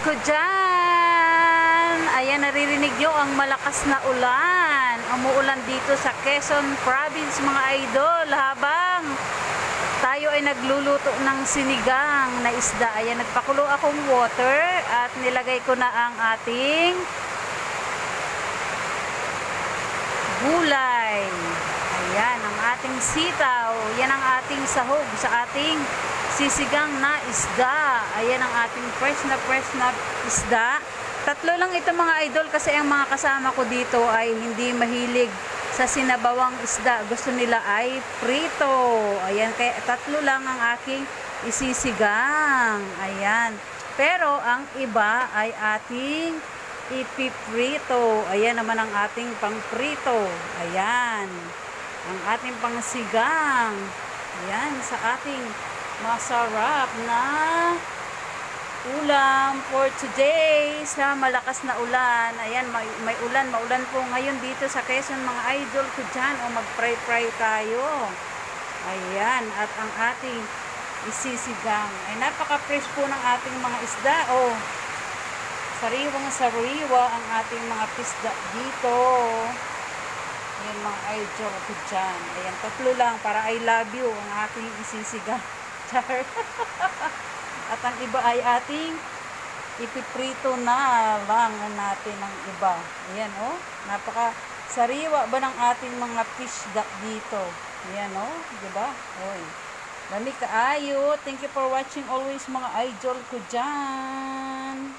ko dyan. Ayan, naririnig nyo ang malakas na ulan. Umuulan dito sa Quezon Province, mga idol. Habang tayo ay nagluluto ng sinigang na isda. Ayan, nagpakulo akong water at nilagay ko na ang ating gulay. Ayan, ang ating sitaw. Yan ang ating sahog sa ating sisigang na isda. Ayan ang ating fresh na isda. Tatlo lang ito mga idol kasi ang mga kasama ko dito ay hindi mahilig sa sinabawang isda. Gusto nila ay prito. Ayan, kaya tatlo lang ang aking isisigang. Ayan. Pero ang iba ay ating ipiprito. Ayan naman ang ating pangprito. Ayan. Ang ating pangsigang. Ayan, sa ating masarap na ulam for today sa malakas na ulan. Ayan, may ulan, maulan po ngayon dito sa Quezon mga idol ko dyan. O mag-fry tayo. Ayan, at ang ating isisigang ay napaka-fresh po ng ating mga isda. O, sariwang sariwa ang ating mga pisda dito. Ayan mga idol ko dyan. Ayan, tatlo lang para I love you ang ating isisigang. Char. At ang iba ay ating ipiprito na lang natin ang iba. Ayan oh, napaka sariwa ba ng ating mga pisda dito. Ayan oh, diba? Oy, dami kaayo. Thank you for watching always mga idol ko dyan.